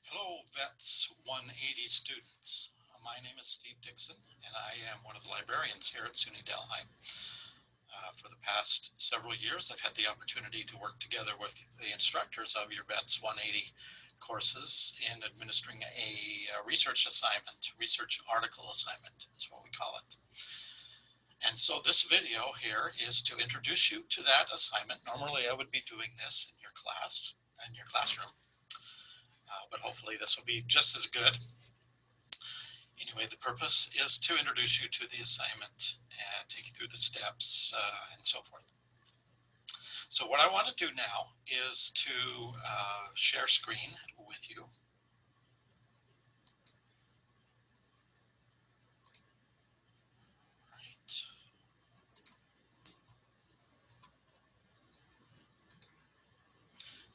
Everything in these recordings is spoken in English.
Hello, VETS 180 students. My name is Steve Dixon, and I am one of the librarians here at SUNY Delhi. For the past several years, I've had the opportunity to work together with the instructors of your VETS 180 courses in administering a research assignment, research article assignment is what we call it. And so this video here is to introduce you to that assignment. Normally I would be doing this in your class, in your classroom. But hopefully this will be just as good. Anyway, the purpose is to introduce you to the assignment and take you through the steps and so forth. So what I want to do now is to share screen with you.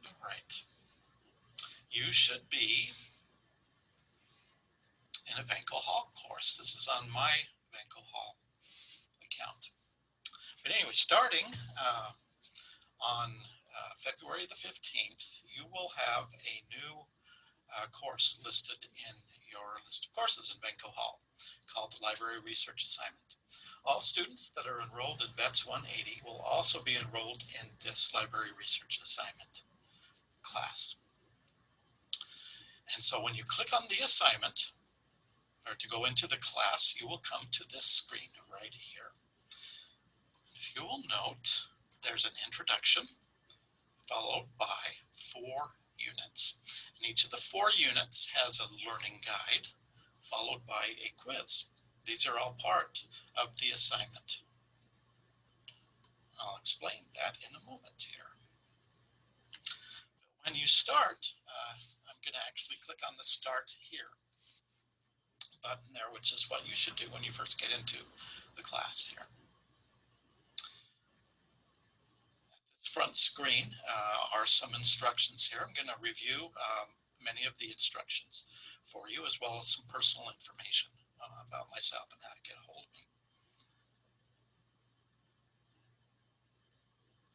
All right. You should be in a Vanco Hall course. This is on my Vanco Hall account. But anyway, starting on February the 15th, you will have a new course listed in your list of courses in Vanco Hall called the Library Research Assignment. All students that are enrolled in VETS 180 will also be enrolled in this Library Research Assignment class. And so when you click on the assignment, or to go into the class, you will come to this screen right here. If you will note, there's an introduction followed by 4 units. And each of the 4 units has a learning guide followed by a quiz. These are all part of the assignment. I'll explain that in a moment here. When you start, I'm going to actually click on the Start Here button there, which is what you should do when you first get into the class here. At this front screen are some instructions here. I'm going to review many of the instructions for you, as well as some personal information about myself and how to get a hold of me.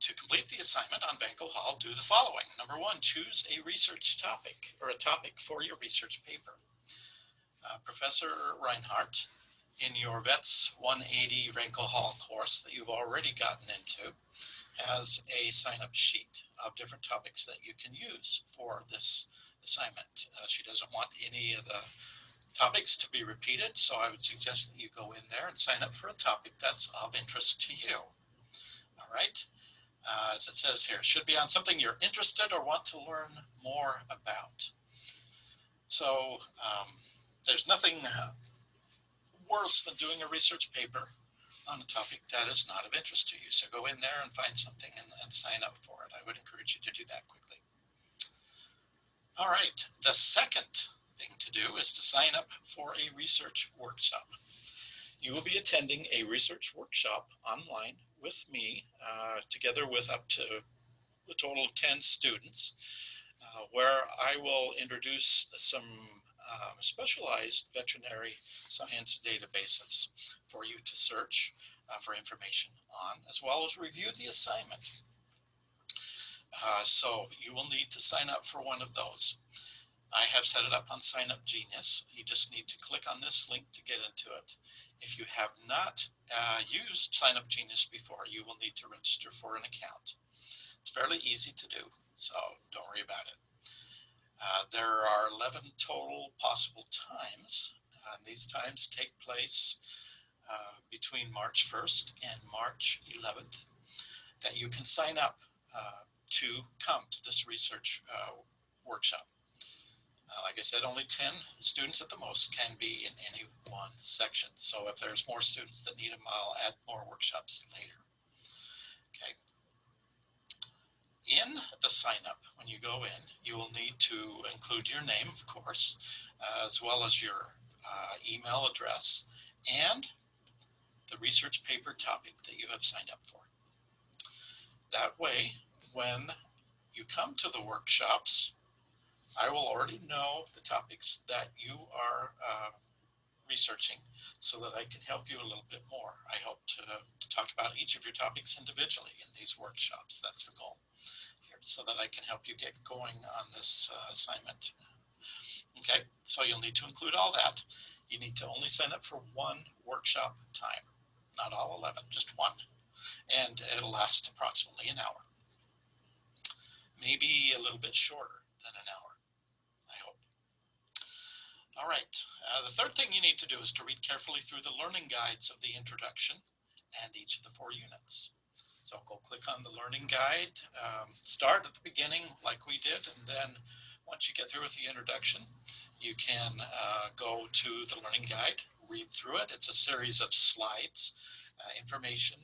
To complete the assignment on Vanco Hall, do the following. Number 1, choose a research topic or a topic for your research paper. Professor Reinhardt, in your VETS 180 Vanco Hall course that you've already gotten into, has a sign-up sheet of different topics that you can use for this assignment. She doesn't want any of the topics to be repeated, so I would suggest that you go in there and sign up for a topic that's of interest to you. All right. As it says here, it should be on something you're interested or want to learn more about. So there's nothing worse than doing a research paper on a topic that is not of interest to you. So go in there and find something and sign up for it. I would encourage you to do that quickly. All right, the second thing to do is to sign up for a research workshop. You will be attending a research workshop online with me, together with up to a total of 10 students, where I will introduce some specialized veterinary science databases for you to search for information on, as well as review the assignment. So you will need to sign up for one of those. I have set it up on Sign Up Genius. You just need to click on this link to get into it. If you have not used Sign Up Genius before, you will need to register for an account. It's fairly easy to do, so don't worry about it. There are 11 total possible times, and these times take place between March 1st and March 11th, that you can sign up to come to this research workshop. Like I said, only 10 students at the most can be in any one section. So if there's more students that need them, I'll add more workshops later. Okay. In the sign up, when you go in, you will need to include your name, of course, as well as your email address and the research paper topic that you have signed up for. That way, when you come to the workshops, I will already know the topics that you are researching so that I can help you a little bit more. I hope to talk about each of your topics individually in these workshops. That's the goal here, so that I can help you get going on this assignment Okay, so you'll need to include all that. You need to only sign up for one workshop time, not all 11, just one. And it'll last approximately an hour. Maybe a little bit shorter than an hour, I hope. All right, the third thing you need to do is to read carefully through the learning guides of the introduction and each of the 4 units. So go click on the learning guide, start at the beginning like we did, and then once you get through with the introduction, you can go to the learning guide, read through it. It's a series of slides, information,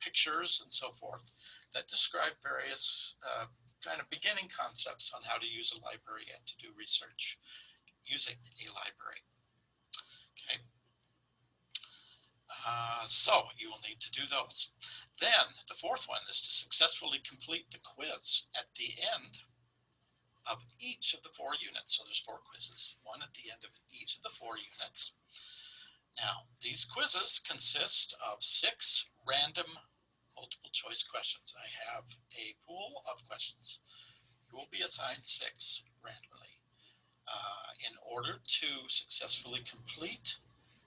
pictures, and so forth that describe various kind of beginning concepts on how to use a library and to do research using a library. Okay. So you will need to do those. Then the fourth one is to successfully complete the quiz at the end of each of the 4 units. So there's 4 quizzes, one at the end of each of the 4 units. Now, these quizzes consist of 6 random multiple choice questions. I have a pool of questions. You will be assigned 6 randomly. In order to successfully complete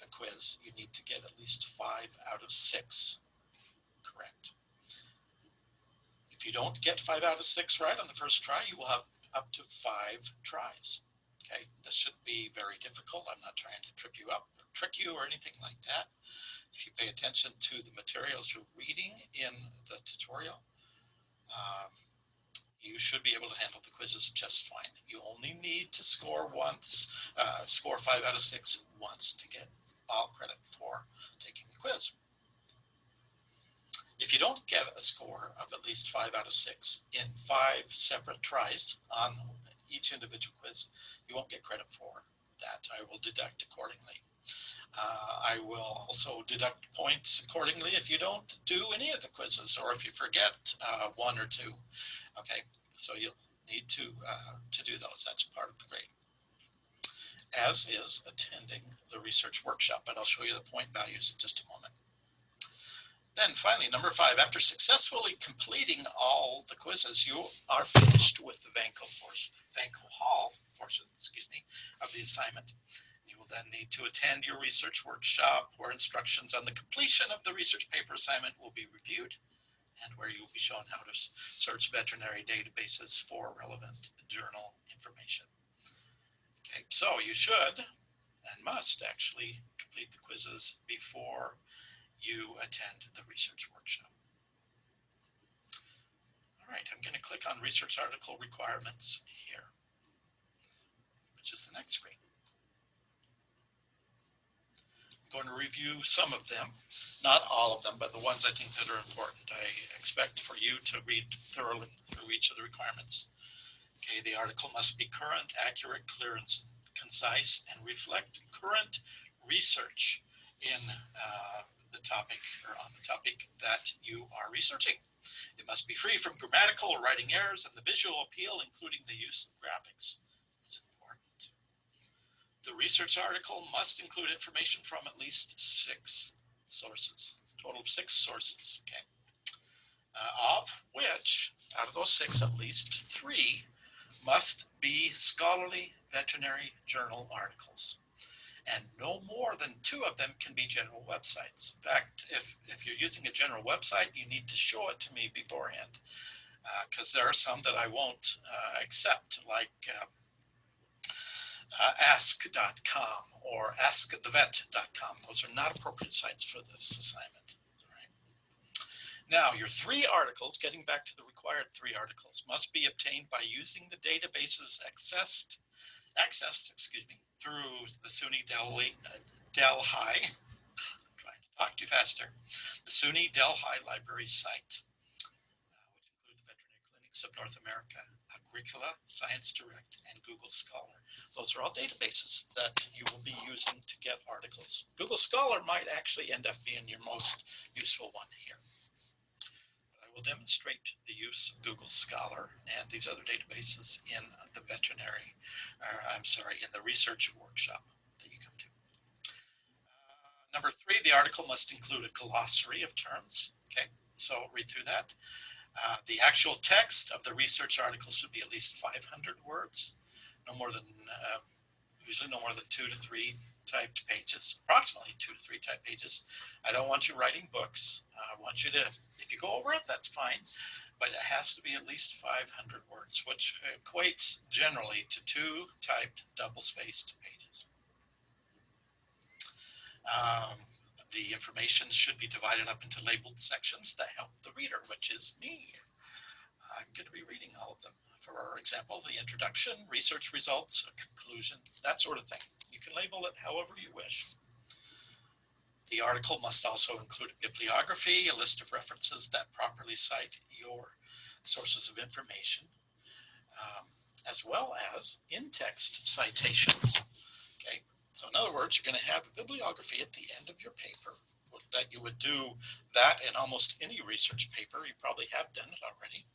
a quiz, you need to get at least 5 out of 6 correct. If you don't get 5 out of 6 right on the first try, you will have up to 5 tries. Okay, this shouldn't be very difficult. I'm not trying to trip you up or trick you or anything like that. If you pay attention to the materials you're reading in the tutorial, you should be able to handle the quizzes just fine. You only need to score once, score 5 out of 6 once to get all credit for taking the quiz. If you don't get a score of at least 5 out of 6 in 5 separate tries on each individual quiz, you won't get credit for that. I will deduct accordingly. I will also deduct points accordingly if you don't do any of the quizzes or if you forget 1 or 2. Okay, so you'll need to do those. That's part of the grade, as is attending the research workshop, but I'll show you the point values in just a moment. Then finally, number 5, after successfully completing all the quizzes, you are finished with the Vanco Hall portion, of the assignment. You will then need to attend your research workshop where instructions on the completion of the research paper assignment will be reviewed and where you will be shown how to search veterinary databases for relevant journal information. Okay, so you should and must actually complete the quizzes before you attend the research workshop. All right, I'm going to click on research article requirements here, which is the next screen. I'm going to review some of them, not all of them, but the ones I think that are important. I expect for you to read thoroughly through each of the requirements. Okay, the article must be current, accurate, clear, and concise, and reflect current research in the topic or on the topic that you are researching. It must be free from grammatical or writing errors, and the visual appeal, including the use of graphics, is important. The research article must include information from at least 6 sources, a total of 6 sources, okay? Of which, out of those 6, at least 3 must be scholarly veterinary journal articles. And no more than 2 of them can be general websites. In fact, if you're using a general website, you need to show it to me beforehand, because there are some that I won't accept, like ask.com or askthevet.com. Those are not appropriate sites for this assignment. All right. Now, your 3 articles, getting back to the required 3 articles, must be obtained by using the databases accessed through the SUNY Delhi, I'm trying to talk too faster, the SUNY Delhi Library site, which include the Veterinary Clinics of North America, Agricola, Science Direct, and Google Scholar. Those are all databases that you will be using to get articles. Google Scholar might actually end up being your most useful one here. Will demonstrate the use of Google Scholar and these other databases in the in the research workshop that you come to. Number 3, the article must include a glossary of terms. Okay, so read through that. The actual text of the research article should be at least 500 words. no more than usually no more than 2 to 3 typed pages, approximately 2 to 3 typed pages. I don't want you writing books. I want you to, if you go over it, that's fine, but it has to be at least 500 words, which equates generally to 2 typed double-spaced pages. The information should be divided up into labeled sections that help the reader, which is me. I'm going to be reading all of them. For example, the introduction, research results, a conclusion, that sort of thing. You can label it however you wish. The article must also include a bibliography, a list of references that properly cite your sources of information, as well as in-text citations. Okay, so in other words, you're going to have a bibliography at the end of your paper. That you would do that in almost any research paper. You probably have done it already.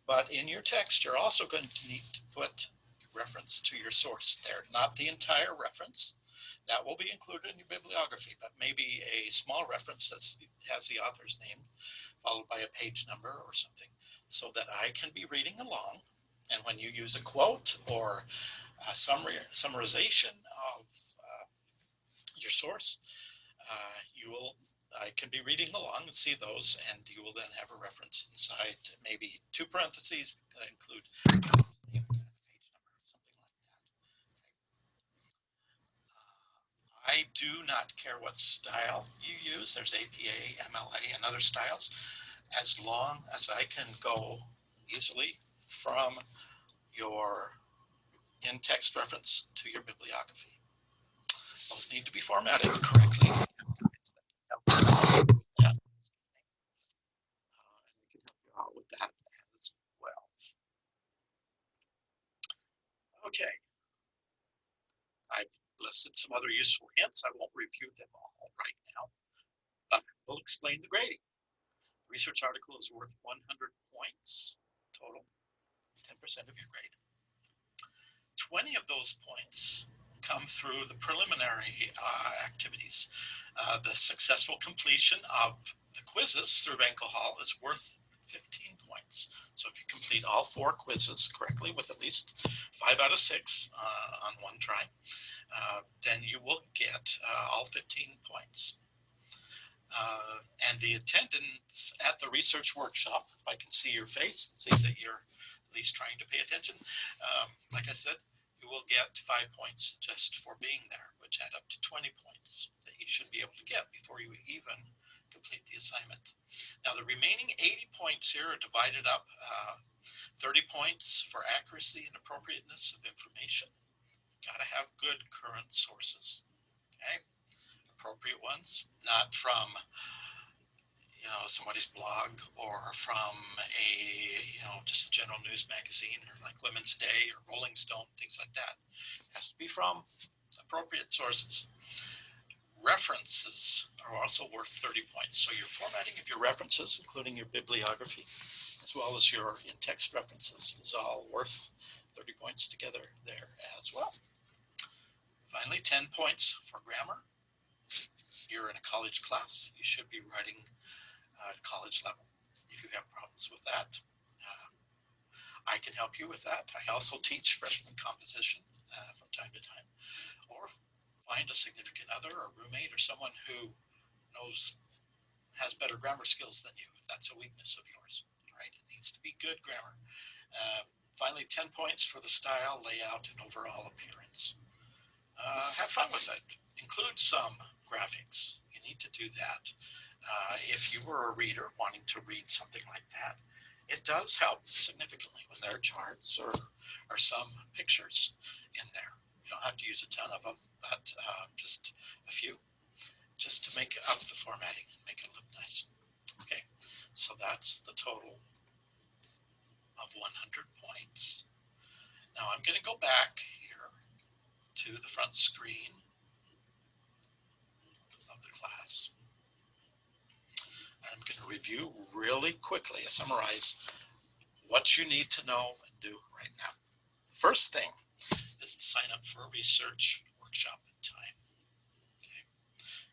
But in your text, you're also going to need to put reference to your source there, not the entire reference. That will be included in your bibliography, but maybe a small reference that has the author's name, followed by a page number or something, so that I can be reading along. And when you use a quote or a summarization of your source, I can be reading along and see those, and you will then have a reference inside, maybe 2 parentheses that include page number, something like that. I do not care what style you use. There's APA, MLA, and other styles, as long as I can go easily from your in-text reference to your bibliography. Those need to be formatted correctly. With that as well. Okay, I've listed some other useful hints. I won't review them all right now, but we'll explain the grading. Research article is worth 100 points total, 10% of your grade. 20 of those points come through the preliminary activities. The successful completion of the quizzes through Vanco Hall is worth 15 points. So if you complete all 4 quizzes correctly with at least 5 out of 6 on one try, then you will get all 15 points. And the attendance at the research workshop, if I can see your face and see that you're at least trying to pay attention, like I said, you will get 5 points just for being there, which add up to 20 points that you should be able to get before you even complete the assignment. Now, the remaining 80 points here are divided up, 30 points for accuracy and appropriateness of information. Got to have good current sources, okay? Appropriate ones, not from somebody's blog or from just a general news magazine or like Women's Day or Rolling Stone, things like that. It has to be from appropriate sources. References are also worth 30 points. So your formatting of your references, including your bibliography, as well as your in-text references, is all worth 30 points together there as well. Finally, 10 points for grammar. You're in a college class. You should be writing at college level. If you have problems with that, I can help you with that. I also teach freshman composition from time to time. Or find a significant other or roommate or someone who has better grammar skills than you, if that's a weakness of yours. Right? It needs to be good grammar. Finally, 10 points for the style, layout, and overall appearance. Have fun with it. Include some graphics. You need to do that. If you were a reader wanting to read something like that, it does help significantly when there are charts or some pictures in there. You don't have to use a ton of them, but just a few, just to make up the formatting and make it look nice. Okay, so that's the total of 100 points. Now I'm going to go back here to the front screen of the class. I'm going to review really quickly, summarize what you need to know and do right now. First thing is to sign up for a research workshop time. Okay.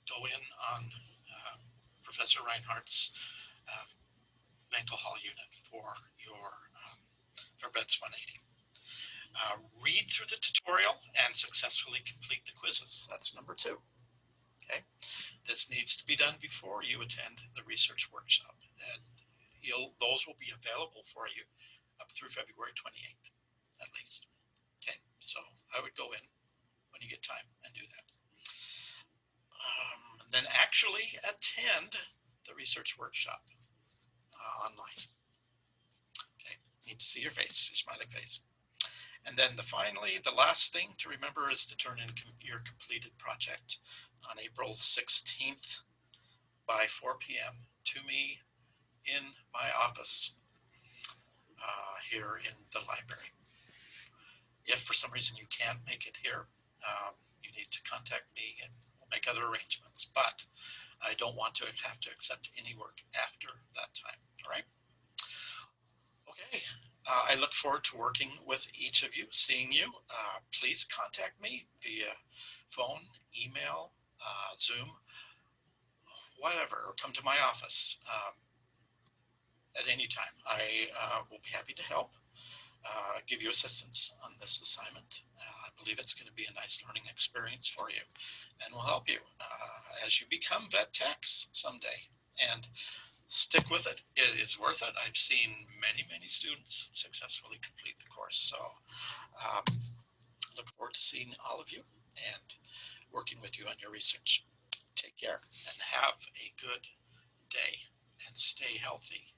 Go in on Professor Reinhardt's Vanco Hall unit for VETS 180. Read through through the tutorial and successfully complete the quizzes. That's number 2. Okay, this needs to be done before you attend the research workshop, and those will be available for you up through February 28th, at least. Okay, so I would go in when you get time and do that. Then actually attend the research workshop online. Okay, need to see your face, your smiling face. And then finally, the last thing to remember is to turn in your completed project on April 16th by 4 p.m. to me in my office here in the library. If for some reason you can't make it here, you need to contact me and we'll make other arrangements. But I don't want to have to accept any work after that time. All right? Okay. I look forward to working with each of you, seeing you. Please contact me via phone, email, Zoom, whatever, or come to my office at any time. I will be happy to help, give you assistance on this assignment. I believe it's going to be a nice learning experience for you and will help you as you become vet techs someday. And stick with it. It is worth it. I've seen many, many students successfully complete the course. So look forward to seeing all of you and working with you on your research. Take care and have a good day and stay healthy.